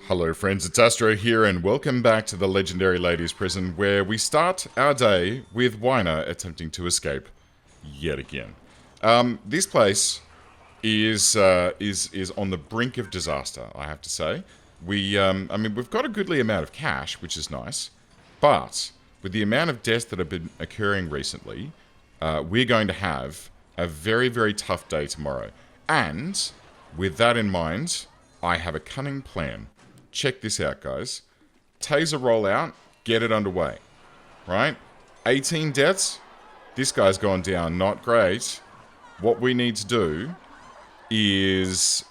Hello friends, it's Astro here and welcome back to the legendary ladies prison where we start our day with Weiner attempting to escape yet again. This place is on the brink of disaster, I have to say. We've got a goodly amount of cash, which is nice, but with the amount of deaths that have been occurring recently, we're going to have a very, very tough day tomorrow. And with that in mind, I have a cunning plan. Check this out, guys. Taser rollout, get it underway. Right? 18 deaths. This guy's gone down, not great. What we need to do is...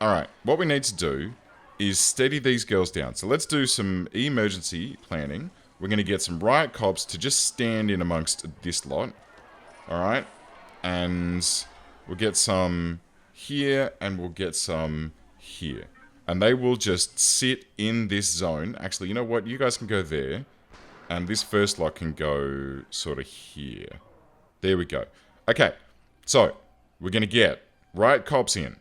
Alright, what we need to do is steady these girls down. So let's do some emergency planning. We're going to get some riot cops to just stand in amongst this lot. Alright? And we'll get some here and we'll get some here. And they will just sit in this zone. Actually, you know what? You guys can go there. And this first lot can go sort of here. There we go. Okay. So, we're going to get riot cops in.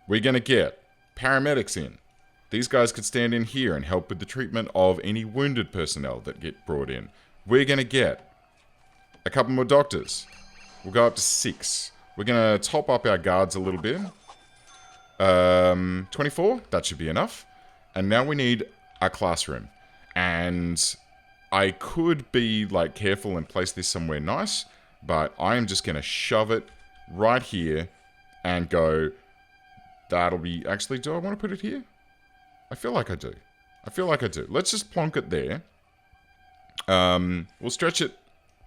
We're going to get paramedics in. These guys could stand in here and help with the treatment of any wounded personnel that get brought in. We're going to get a couple more doctors. We'll go up to 6. We're going to top up our guards a little bit. 24, that should be enough. And now we need a classroom. And I could be like careful and place this somewhere nice, but I am just going to shove it right here and go, that'll be, actually, do I want to put it here? I feel like I do. Let's just plonk it there. We'll stretch it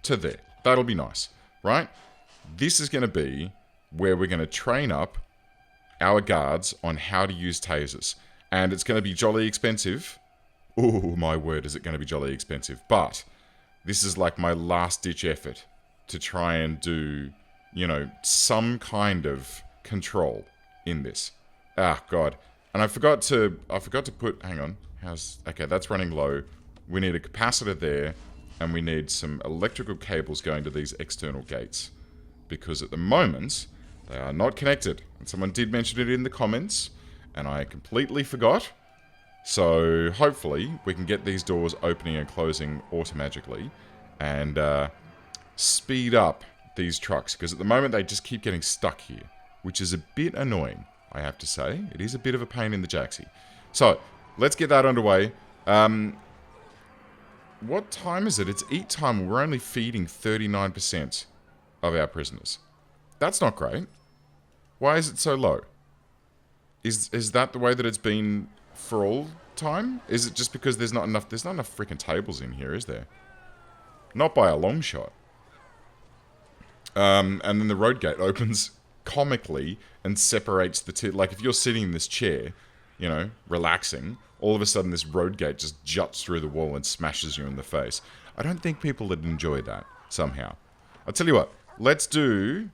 to there. That'll be nice, right? This is going to be where we're going to train up our guards on how to use tasers. And it's going to be jolly expensive. Oh, my word, is it going to be jolly expensive. But this is like my last-ditch effort to try and do, you know, some kind of control in this. Ah, God. And I forgot to put, hang on. Okay, that's running low. We need a capacitor there. And we need some electrical cables going to these external gates. Because at the moment, they are not connected. And someone did mention it in the comments, and I completely forgot. So hopefully we can get these doors opening and closing automatically and speed up these trucks. Because at the moment they just keep getting stuck here, which is a bit annoying, I have to say. It is a bit of a pain in the jacksie. So let's get that underway. What time is it? It's eat time. We're only feeding 39% of our prisoners. That's not great. Why is it so low? Is that the way that it's been for all time? Is it just because there's not enough freaking tables in here, is there? Not by a long shot. And then the road gate opens comically and separates the two. Like if you're sitting in this chair, you know, relaxing, all of a sudden this road gate just juts through the wall and smashes you in the face. I don't think people would enjoy that somehow. I'll tell you what, let's do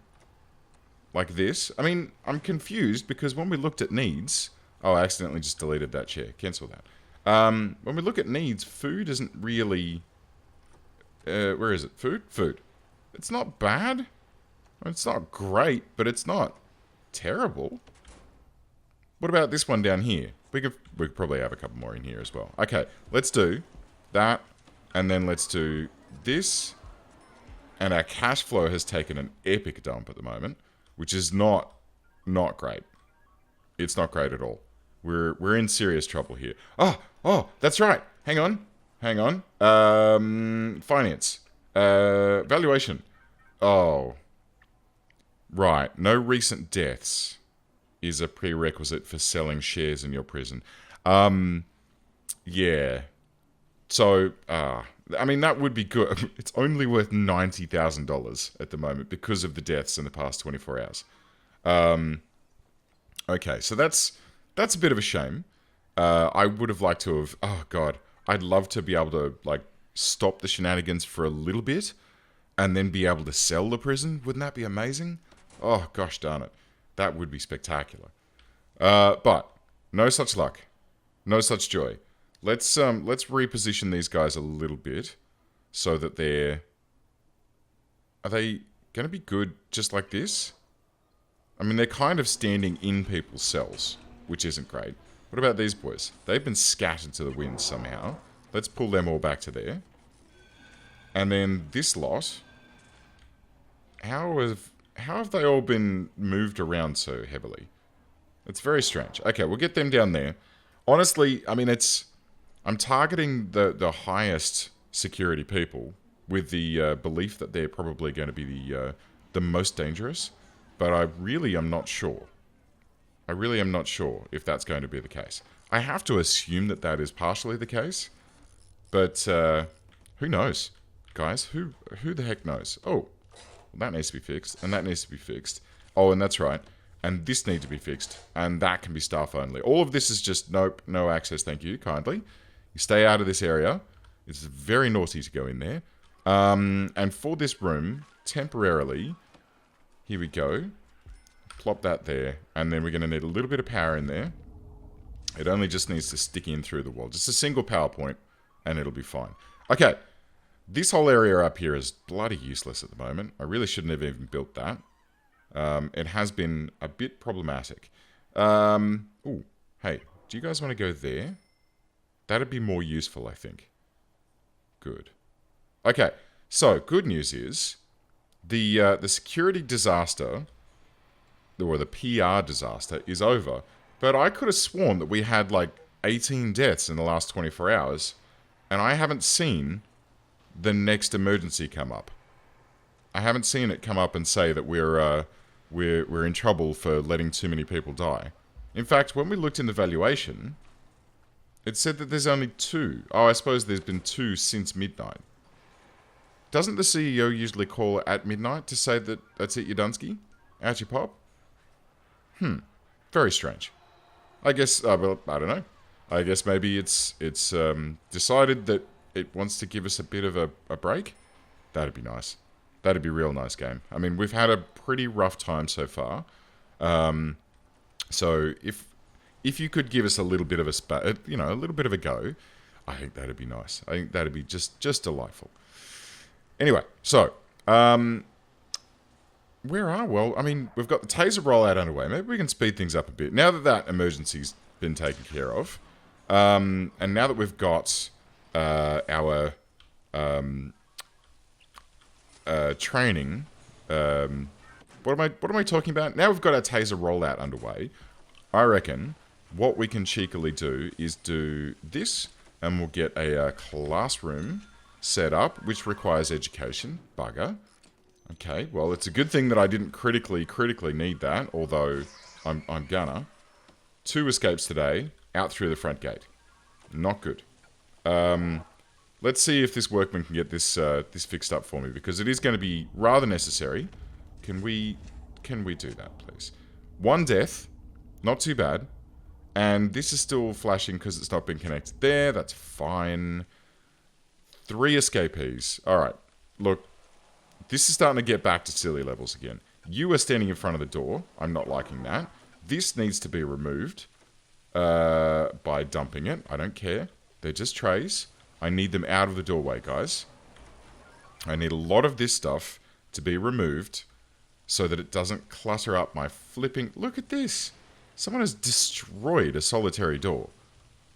like this. I mean, I'm confused because when we looked at needs... Oh, I accidentally just deleted that chair. Cancel that. When we look at needs, food isn't really... where is it? Food? Food. It's not bad. It's not great, but it's not terrible. What about this one down here? We could probably have a couple more in here as well. Okay, let's do that, and then let's do this. And our cash flow has taken an epic dump at the moment, which is not great. It's not great at all. We're in serious trouble here. Oh, that's right. Hang on. Finance. Valuation. Oh. Right. No recent deaths is a prerequisite for selling shares in your prison. Yeah. So, I mean, that would be good. It's only worth $90,000 at the moment because of the deaths in the past 24 hours. Okay, so that's a bit of a shame. I would have liked to have... Oh, God. I'd love to be able to, like, stop the shenanigans for a little bit and then be able to sell the prison. Wouldn't that be amazing? Oh, gosh darn it. That would be spectacular. But no such luck. No such joy. Let's reposition these guys a little bit so that they're... Are they going to be good just like this? I mean, they're kind of standing in people's cells, which isn't great. What about these boys? They've been scattered to the wind somehow. Let's pull them all back to there. And then this lot... How have they all been moved around so heavily? It's very strange. Okay, we'll get them down there. Honestly, I mean, I'm targeting the highest security people with the belief that they're probably going to be the most dangerous. But I really am not sure. I really am not sure if that's going to be the case. I have to assume that that is partially the case. But who knows, guys? Who the heck knows? Oh, that needs to be fixed, and that needs to be fixed. Oh, and that's right. And this needs to be fixed, and that can be staff only. All of this is just, nope, no access, thank you, kindly. You stay out of this area. It's very naughty to go in there. And for this room, temporarily, here we go. Plop that there, and then we're going to need a little bit of power in there. It only just needs to stick in through the wall. Just a single power point, and it'll be fine. Okay. This whole area up here is bloody useless at the moment. I really shouldn't have even built that. It has been a bit problematic. Ooh, hey, do you guys want to go there? That'd be more useful, I think. Good. Okay, so good news is the security disaster, or the PR disaster, is over. But I could have sworn that we had like 18 deaths in the last 24 hours, and I haven't seen the next emergency come up. I haven't seen it come up and say that we're in trouble for letting too many people die. In fact, when we looked in the valuation, it said that there's only 2. Oh, I suppose there's been 2 since midnight. Doesn't the CEO usually call at midnight to say that that's it, you Dunsky? Out you pop? Very strange. I guess, well, I don't know. I guess maybe it's decided that it wants to give us a bit of a break. That'd be nice. That'd be a real nice game. I mean, we've had a pretty rough time so far. So if you could give us a little bit of a little bit of a go, I think that'd be nice. I think that'd be just delightful. Anyway, so where are well? I mean, we've got the Taser rollout underway. Maybe we can speed things up a bit now that emergency's been taken care of, and now that we've got our training. What am I talking about? Now we've got our Taser rollout underway. I reckon what we can cheekily do is do this, and we'll get a classroom set up, which requires education. Bugger. Okay, well, it's a good thing that I didn't critically need that, although I'm gonna. 2 escapes today, out through the front gate. Not good. Let's see if this workman can get this this fixed up for me, because it is going to be rather necessary. Can we do that, please? 1 death, not too bad. And this is still flashing because it's not been connected there. That's fine. 3 escapees. All right, look, this is starting to get back to silly levels again. You are standing in front of the door. I'm not liking that. This needs to be removed by dumping it. I don't care. They're just trays. I need them out of the doorway, guys. I need a lot of this stuff to be removed so that it doesn't clutter up my flipping... Look at this. Someone has destroyed a solitary door.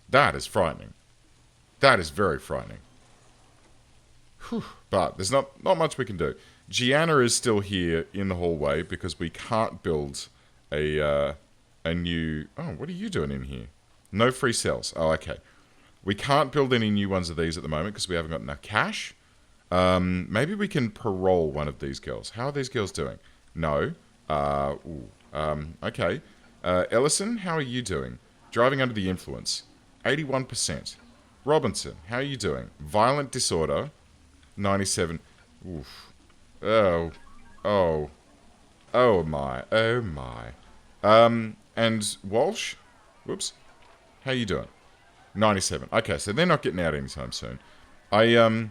That is frightening. That is very frightening. Whew. But there's not much we can do. Gianna is still here in the hallway because we can't build a new... Oh, what are you doing in here? No free cells. Oh, okay. We can't build any new ones of these at the moment because we haven't got enough cash. Maybe we can parole one of these girls. How are these girls doing? No. Okay. Ellison, how are you doing? Driving under the influence. 81%. Robinson, how are you doing? Violent disorder. 97. Oof. Oh. Oh. Oh my. Oh my. And Walsh? Whoops. How you doing? 97. Okay, so they're not getting out anytime soon. I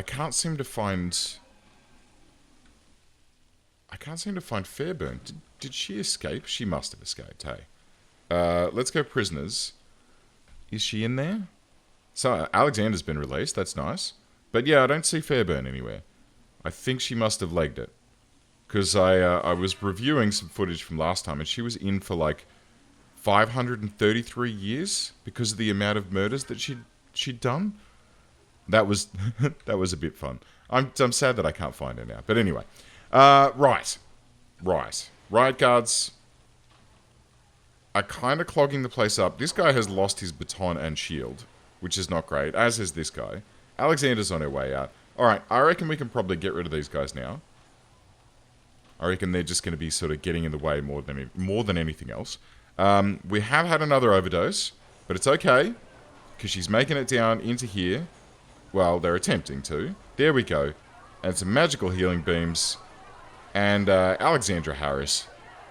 can't seem to find... I can't seem to find Fairburn. Did she escape? She must have escaped, hey. Let's go prisoners. Is she in there? So, Alexander's been released. That's nice. But yeah, I don't see Fairburn anywhere. I think she must have legged it. Because I was reviewing some footage from last time, and she was in for like 533 years because of the amount of murders that she'd done. That was that was a bit fun. I'm sad that I can't find her now. But anyway, right. Riot guards are kind of clogging the place up. This guy has lost his baton and shield, which is not great, as is this guy. Alexander's on her way out. Alright, I reckon we can probably get rid of these guys now. I reckon they're just going to be sort of getting in the way more than anything else. We have had another overdose, but it's okay, because she's making it down into here. Well, they're attempting to. There we go. And some magical healing beams. And Alexandra Harris,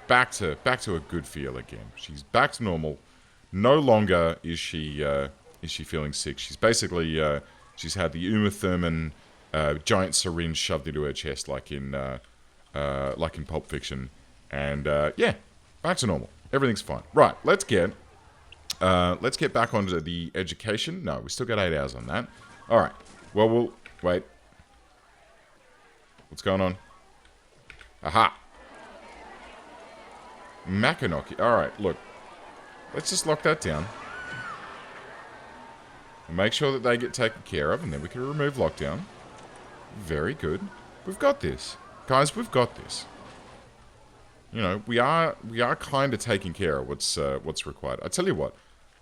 back to a good feel again. She's back to normal. No longer is she feeling sick. She's basically she's had the Uma Thurman giant syringe shoved into her chest, like in Pulp Fiction, and yeah, back to normal. Everything's fine. Right, let's get back onto the education. No, we still got 8 hours on that. All right. Well, we'll wait. What's going on? Aha. Makanoki. All right, look. Let's just lock that down. Make sure that they get taken care of, and then we can remove lockdown. Very good. We've got this. Guys, we've got this. You know, we are kind of taking care of what's required. I tell you what,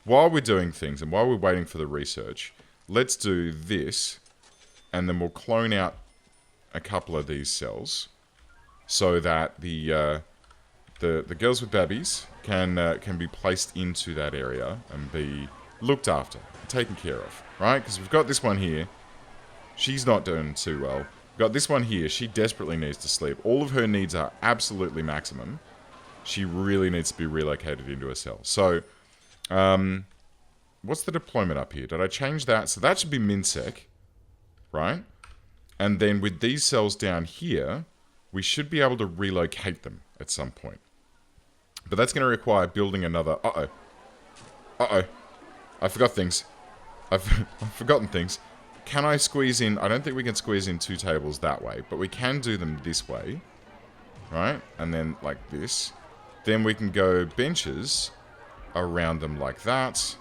while we're doing things and while we're waiting for the research, let's do this, and then we'll clone out a couple of these cells, so that the girls with babies can be placed into that area and be looked after, taken care of, right? Because we've got this one here. She's not doing too well. We've got this one here. She desperately needs to sleep. All of her needs are absolutely maximum. She really needs to be relocated into a cell. So, what's the deployment up here? Did I change that? So that should be MinSec, right? And then with these cells down here, we should be able to relocate them at some point. But that's going to require building another... Uh-oh. I forgot things. I've forgotten things. Can I squeeze in... I don't think we can squeeze in 2 tables that way, but we can do them this way. Right? And then like this. Then we can go benches around them like that.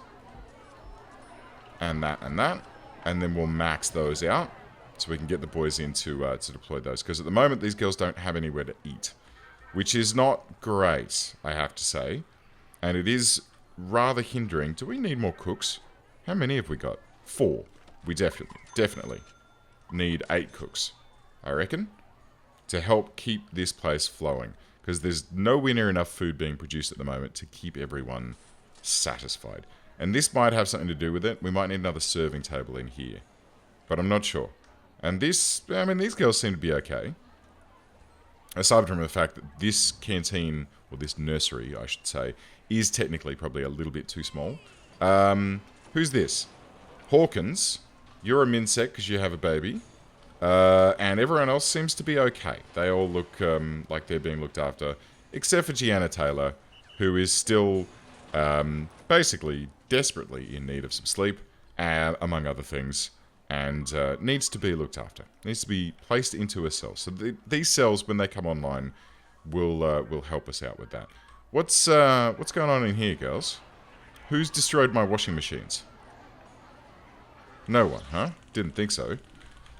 And that and that. And then we'll max those out. So we can get the boys in to deploy those. Because at the moment, these girls don't have anywhere to eat. Which is not great, I have to say. And it is rather hindering. Do we need more cooks? How many have we got? 4. We definitely need 8 cooks, I reckon, to help keep this place flowing. Because there's nowhere near enough food being produced at the moment to keep everyone satisfied. And this might have something to do with it. We might need another serving table in here. But I'm not sure. And this, I mean, these girls seem to be okay. Aside from the fact that this canteen, or this nursery, I should say, is technically probably a little bit too small. Who's this? Hawkins. You're a MinSec because you have a baby. And everyone else seems to be okay. They all look like they're being looked after. Except for Gianna Taylor, who is still basically desperately in need of some sleep, among other things. And needs to be looked after. Needs to be placed into a cell. So these cells, when they come online, will help us out with that. What's going on in here, girls? Who's destroyed my washing machines? No one, huh? Didn't think so.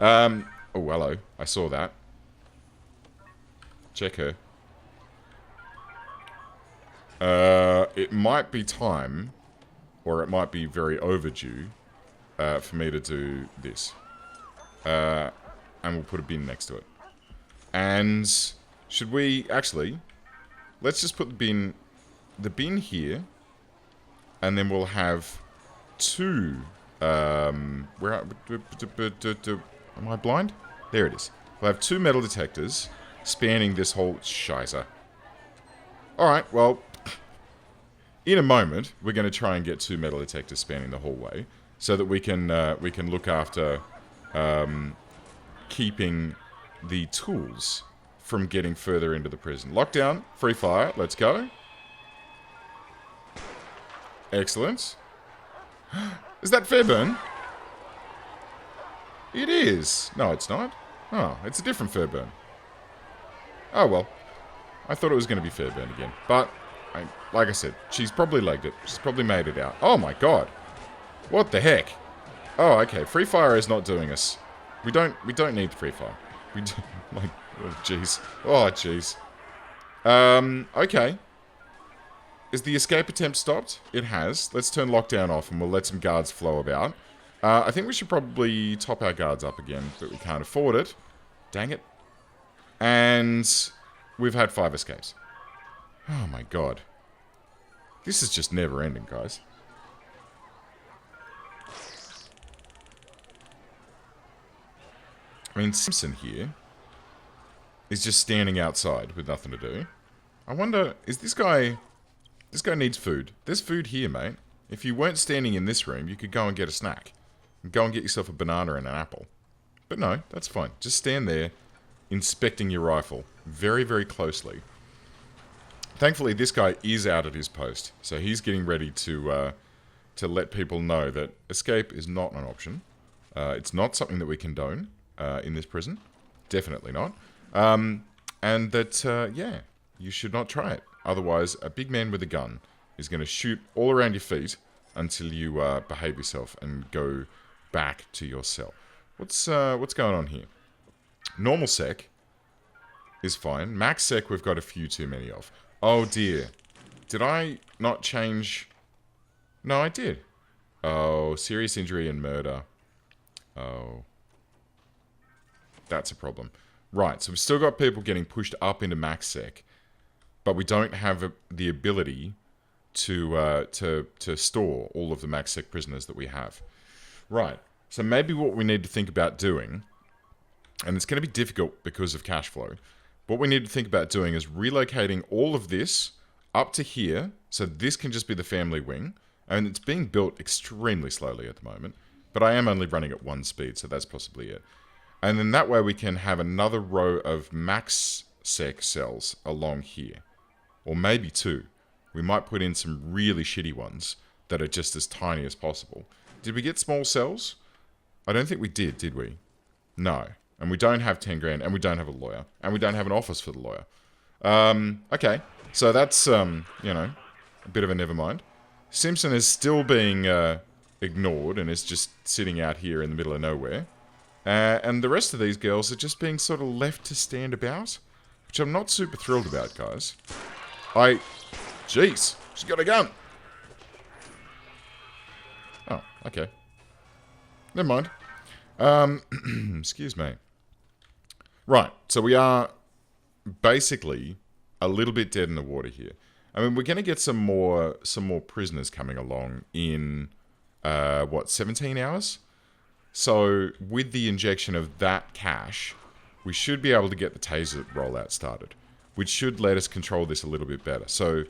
Oh, hello. I saw that. Check her. It might be time, or it might be very overdue, for me to do this. And we'll put a bin next to it. And should we... Actually, let's just put the bin here. And then we'll have 2... am I blind? There it is. We'll have 2 metal detectors spanning this whole... Shizer. Alright, well... In a moment, we're going to try and get 2 metal detectors spanning the hallway. So that we can look after keeping the tools from getting further into the prison. Lockdown, free fire, let's go. Excellent. Is that Fairburn? It is. No, it's not. Oh, it's a different Fairburn. Oh, well. I thought it was going to be Fairburn again. But like I said, she's probably legged it. She's probably made it out. Oh my god. What the heck? Oh, okay. Free fire is not doing us. We don't need free fire. We do, like, oh jeez. Oh jeez. Okay. Is the escape attempt stopped? It has. Let's turn lockdown off and we'll let some guards flow about. I think we should probably top our guards up again, but we can't afford it. Dang it. And we've had 5 escapes. Oh my god. This is just never ending, guys. I mean, Simpson here is just standing outside with nothing to do. I wonder, is this guy... This guy needs food. There's food here, mate. If you weren't standing in this room, you could go and get a snack. Go and get yourself a banana and an apple. But no, that's fine. Just stand there, inspecting your rifle very, very closely. Thankfully, this guy is out at his post, so he's getting ready to let people know that escape is not an option. It's not something that we condone in this prison. Definitely not. And that, yeah, you should not try it. Otherwise, a big man with a gun is going to shoot all around your feet until you behave yourself and go back to your cell. What's going on here? Normal sec is fine. Max sec we've got a few too many of. Oh dear. Did I not change? No, I did. Oh, serious injury and murder. Oh. That's a problem. Right, so we've still got people getting pushed up into max sec. But we don't have the ability to store all of the max sec prisoners that we have. Right. So maybe what we need to think about doing, and it's going to be difficult because of cash flow, what we need to think about doing is relocating all of this up to here, so this can just be the family wing. And it's being built extremely slowly at the moment, but I am only running at 1 speed, so that's possibly it. And then that way we can have another row of max sec cells along here. Or maybe 2. We might put in some really shitty ones that are just as tiny as possible. Did we get small cells? I don't think we did we? No. And we don't have 10 grand, and we don't have a lawyer. And we don't have an office for the lawyer. Okay. So that's, you know, a bit of a never mind. Simpson is still being ignored and is just sitting out here in the middle of nowhere. And the rest of these girls are just being sort of left to stand about, which I'm not super thrilled about, guys. Jeez, she's got a gun. Oh, okay. Never mind. Excuse me. Right, so we are basically a little bit dead in the water here. I mean, we're going to get some more prisoners coming along in, 17 hours? So, with the injection of that cash, we should be able to get the Taser rollout started, which should let us control this a little bit better. So,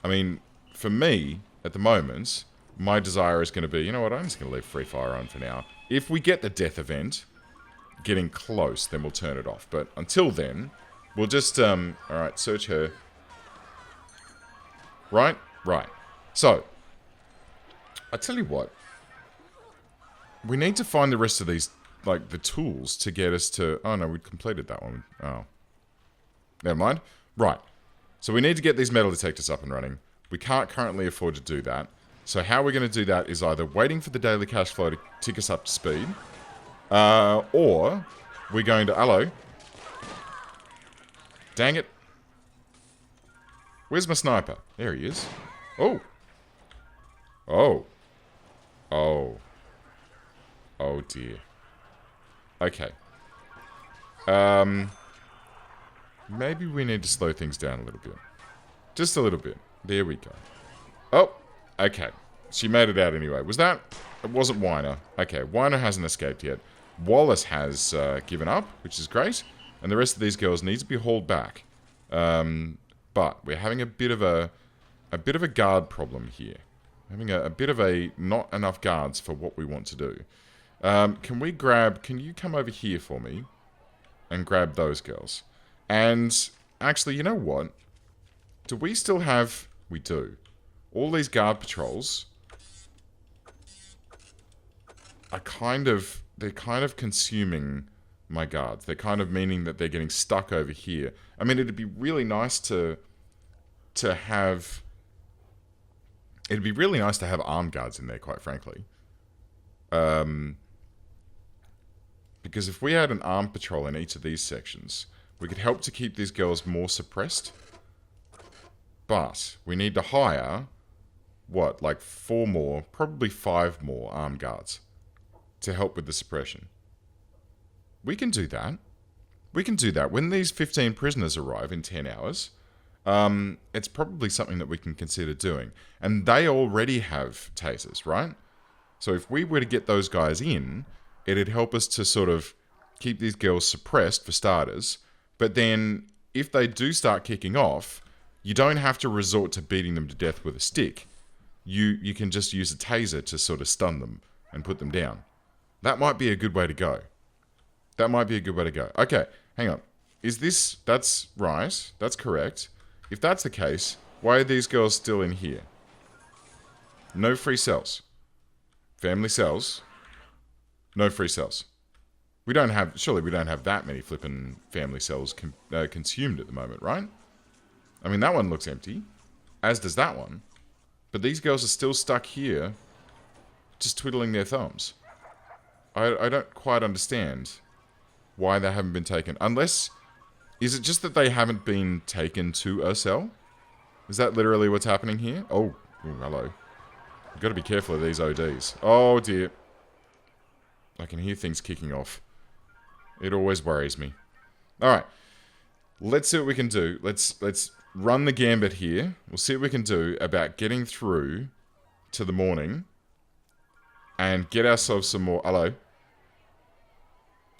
I mean, for me, at the moment, my desire is going to be, you know what, I'm just going to leave free fire on for now. If we get the death event getting close, then we'll turn it off. But until then, we'll just, alright, search her. Right? Right. So, I tell you what. We need to find the rest of these, like, the tools to get us to... Oh, no, we completed that one. Oh. Never mind. Right. So we need to get these metal detectors up and running. We can't currently afford to do that. So how we're going to do that is either waiting for the daily cash flow to tick us up to speed, or we're going to... Hello. Dang it. Where's my sniper? There he is. Oh. Oh. Oh. Oh dear. Okay. Maybe we need to slow things down a little bit. Just a little bit. There we go. Oh. Okay. She made it out anyway. Was that... It wasn't Weiner. Okay. Weiner hasn't escaped yet. Wallace has given up, which is great. And the rest of these girls need to be hauled back. But we're having a bit of a guard problem here. Having a bit of a not enough guards for what we want to do. Can you come over here for me and grab those girls? And actually, you know what? Do we still have... We do. All these guard patrols are they're kind of consuming my guards. They're kind of meaning that they're getting stuck over here. I mean, it'd be really nice to to have... It'd be really nice to have armed guards in there, quite frankly. Because if we had an armed patrol in each of these sections, we could help to keep these girls more suppressed. But we need to hire, what, like 4 more, probably 5 more armed guards to help with the suppression. We can do that. We can do that. When these 15 prisoners arrive in 10 hours, it's probably something that we can consider doing. And they already have tasers, right? So if we were to get those guys in, it'd help us to sort of keep these girls suppressed for starters. But then if they do start kicking off, you don't have to resort to beating them to death with a stick. You can just use a taser to sort of stun them and put them down. That might be a good way to go. That might be a good way to go. Okay, hang on. Is this... That's right. That's correct. If that's the case, why are these girls still in here? No free cells. Family cells. No free cells. We don't have... Surely we don't have that many flippin' family cells consumed at the moment, right? I mean, that one looks empty. As does that one. But these girls are still stuck here, just twiddling their thumbs. I don't quite understand why they haven't been taken. Unless... Is it just that they haven't been taken to a cell? Is that literally what's happening here? Oh, ooh, hello. You've got to be careful of these ODs. Oh, dear. I can hear things kicking off. It always worries me. Alright. Let's see what we can do. Let's run the gambit here. We'll see what we can do about getting through to the morning. And get ourselves some more... Hello.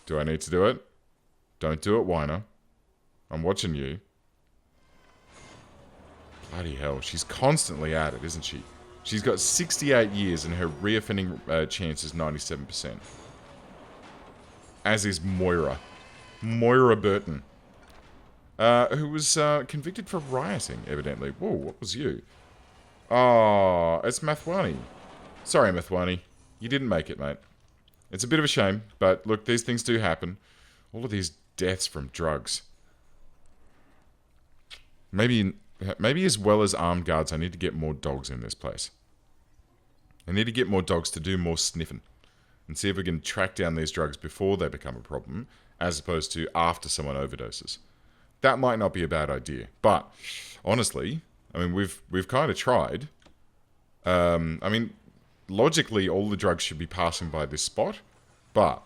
Do I need to do it? Don't do it, whiner. I'm watching you. Bloody hell. She's constantly at it, isn't she? She's got 68 years and her reoffending chance is 97%. As is Moira. Moira Burton. Who was convicted for rioting, evidently. Whoa, what was you? Oh, it's Mathwani. Sorry, Mathwani. You didn't make it, mate. It's a bit of a shame, but look, these things do happen. All of these deaths from drugs. Maybe as well as armed guards, I need to get more dogs in this place. I need to get more dogs to do more sniffing. And see if we can track down these drugs before they become a problem, as opposed to after someone overdoses. That might not be a bad idea. But, honestly, I mean, we've kind of tried. I mean, logically, all the drugs should be passing by this spot. But,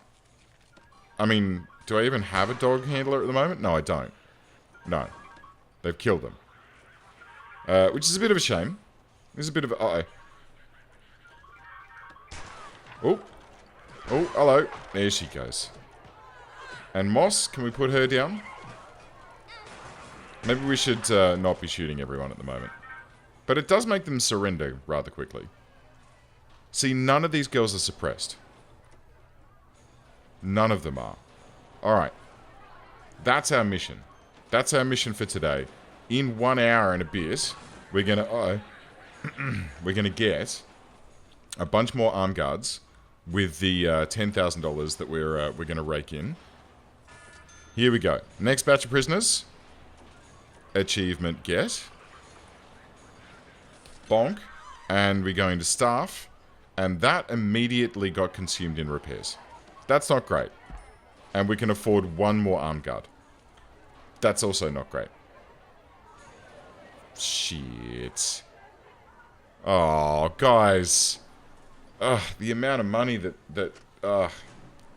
I mean, do I even have a dog handler at the moment? No, I don't. No. They've killed them. Which is a bit of a shame. There's a bit of a... Uh-oh. Oh. Oh, hello. There she goes. And Moss, can we put her down? Maybe we should not be shooting everyone at the moment. But it does make them surrender rather quickly. See, none of these girls are suppressed. None of them are. Alright. That's our mission. That's our mission for today. In 1 hour and a bit, we're gonna... Uh-oh. We're gonna get a bunch more armed guards with the $10,000 that we're gonna rake in. Here we go. Next batch of prisoners. Achievement get. Bonk. And we're going to staff. And that immediately got consumed in repairs. That's not great. And we can afford 1 more armed guard. That's also not great. Shit. Oh, guys. Ugh, the amount of money that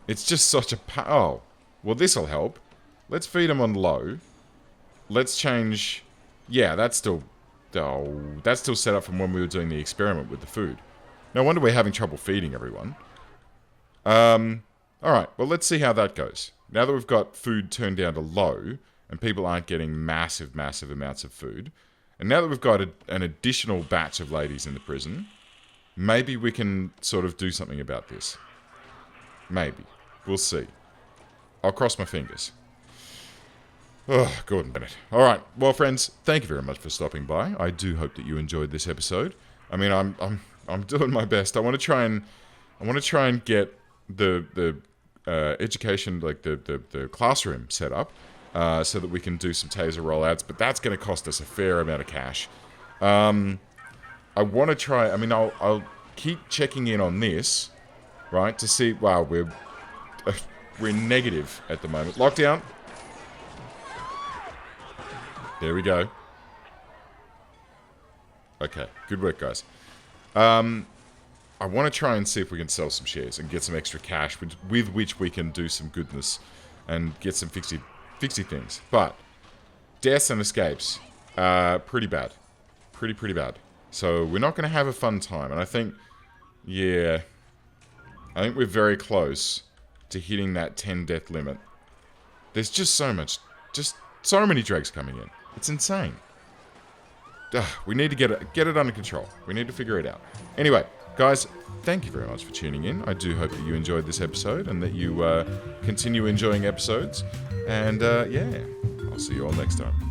it's just such a... Oh. Well, this'll help. Let's feed them on low. Let's change... Yeah, that's still... Oh, that's still set up from when we were doing the experiment with the food. No wonder we're having trouble feeding everyone. Alright, well, let's see how that goes. Now that we've got food turned down to low, and people aren't getting massive, massive amounts of food, and now that we've got an additional batch of ladies in the prison, maybe we can sort of do something about this. Maybe. We'll see. I'll cross my fingers. Oh, Gordon Bennett. Alright, well, friends, thank you very much for stopping by. I do hope that you enjoyed this episode. I mean, I'm doing my best. I want to try and get the education, like the classroom set up. so that we can do some taser rollouts, but that's going to cost us a fair amount of cash. I want to try... I mean, I'll keep checking in on this, right, to see... Wow, we're negative at the moment. Lockdown. There we go. Okay, good work, guys. I want to try and see if we can sell some shares and get some extra cash with which we can do some goodness and get some fixy things. But deaths and escapes are pretty bad. Pretty bad. So we're not going to have a fun time. And I think, yeah, I think we're very close to hitting that 10 death limit. There's just so many dregs coming in. It's insane. We need to get it under control. We need to figure it out. Anyway, guys, thank you very much for tuning in. I do hope that you enjoyed this episode and that you continue enjoying episodes. And yeah, I'll see you all next time.